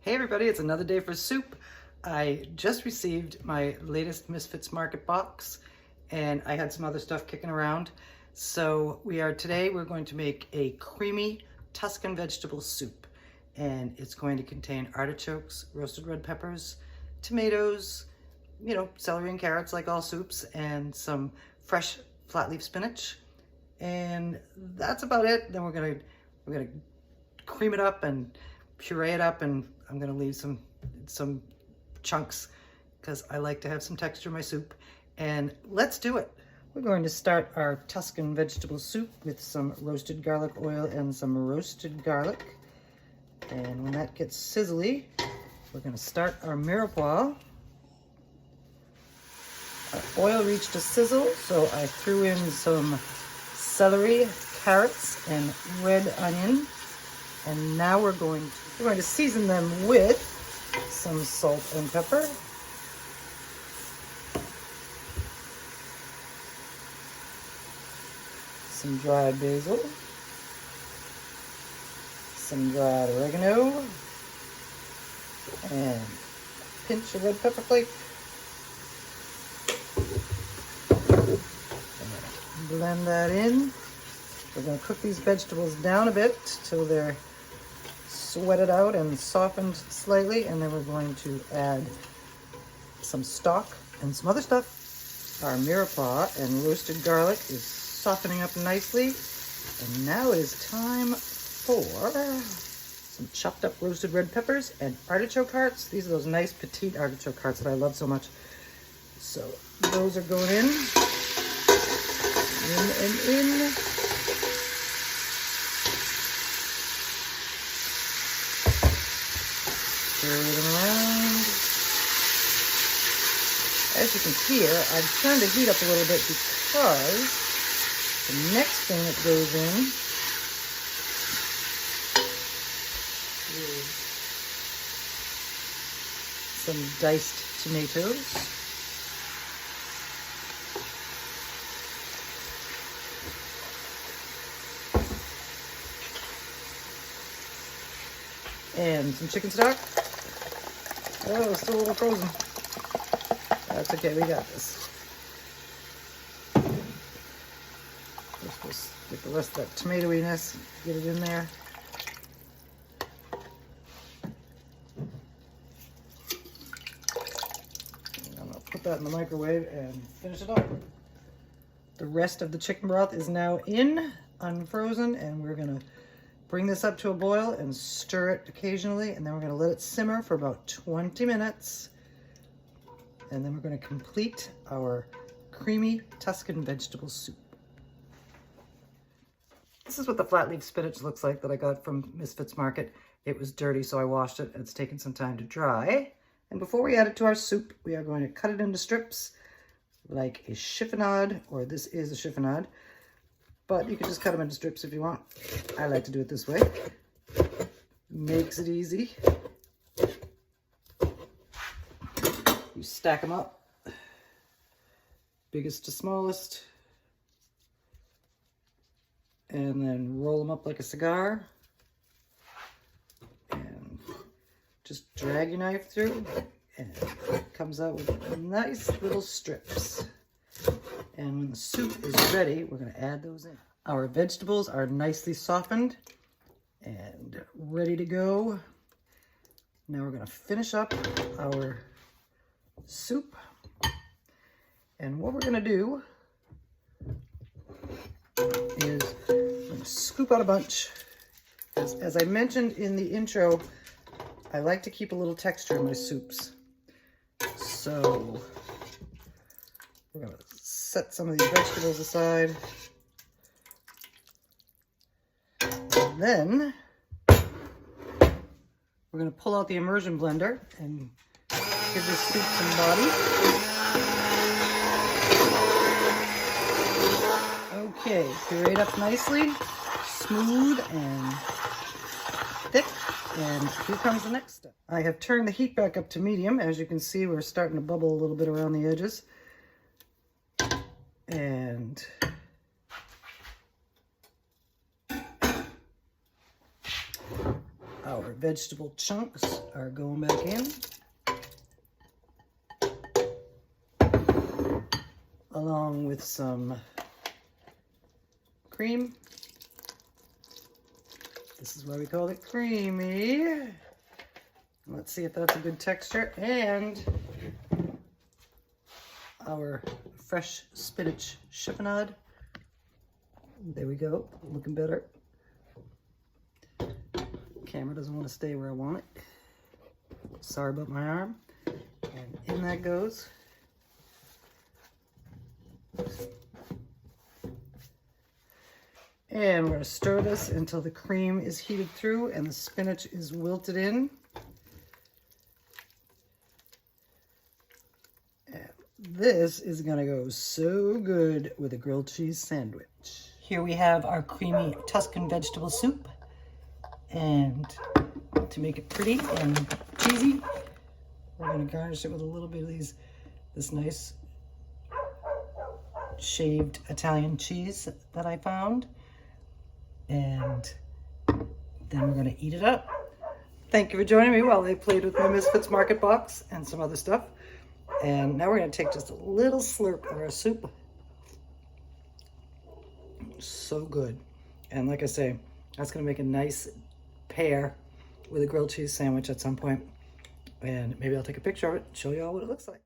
Hey everybody, it's another day for soup. I just received my latest Misfits Market box and I had some other stuff kicking around. So today we're going to make a creamy Tuscan vegetable soup, and it's going to contain artichokes, roasted red peppers, tomatoes, celery and carrots like all soups, and some fresh flat leaf spinach. And that's about it. Then we're gonna cream it up and puree it up, and I'm gonna leave some chunks because I like to have some texture in my soup. And let's do it. We're going to start our Tuscan vegetable soup with some roasted garlic oil and some roasted garlic. And when that gets sizzly, we're gonna start our mirepoix. Our oil reached a sizzle, so I threw in some celery, carrots, and red onion. And now we're going to season them with some salt and pepper. Some dried basil. Some dried oregano. And a pinch of red pepper flake. Blend that in. We're going to cook these vegetables down a bit till they're sweated out and softened slightly, and then we're going to add some stock and some other stuff. Our mirepoix and roasted garlic is softening up nicely, and now it is time for some chopped up roasted red peppers and artichoke hearts. These are those nice petite artichoke hearts that I love so much. So those are going in and in. Stir them around. As you can hear, I've turned the heat up a little bit because the next thing that goes in is some diced tomatoes. And some chicken stock. Oh, it's still a little frozen. That's okay, we got this. Just get the rest of that tomatoiness, get it in there. And I'm gonna put that in the microwave and finish it up. The rest of the chicken broth is now in, unfrozen, and we're gonna bring this up to a boil and stir it occasionally, and then we're going to let it simmer for about 20 minutes. And then we're going to complete our creamy Tuscan vegetable soup. This is what the flat leaf spinach looks like that I got from Misfits Market. It was dirty, so I washed it. It's taken some time to dry. And before we add it to our soup, we are going to cut it into strips like a chiffonade, or this is a chiffonade. But you can just cut them into strips if you want. I like to do it this way. Makes it easy. You stack them up, biggest to smallest, and then roll them up like a cigar. And just drag your knife through, and it comes out with nice little strips. And when the soup is ready, we're going to add those in. Our vegetables are nicely softened and ready to go. Now we're going to finish up our soup. And what we're going to do is we're going to scoop out a bunch. As I mentioned in the intro, I like to keep a little texture in my soups. So we're going to set some of these vegetables aside. And then we're going to pull out the immersion blender and give this soup some body. Okay, pureed up nicely, smooth and thick. And here comes the next step. I have turned the heat back up to medium. As you can see, we're starting to bubble a little bit around the edges. And Our vegetable chunks are going back in, along with some cream. This is why we call it creamy. Let's see if that's a good texture. And our fresh spinach chiffonade. There we go, looking better. Camera doesn't want to stay where I want it. Sorry about my arm. And in that goes. And we're going to stir this until the cream is heated through and the spinach is wilted in. And this is going to go so good with a grilled cheese sandwich. Here we have our creamy Tuscan vegetable soup. And to make it pretty and cheesy, we're going to garnish it with a little bit of this nice shaved Italian cheese that I found. And then we're going to eat it up. Thank you for joining me while I played with my Misfits Market box and some other stuff. And now we're going to take just a little slurp of our soup. So good. And like I say, that's going to make a nice pair with a grilled cheese sandwich at some point. And maybe I'll take a picture of it and show you all what it looks like.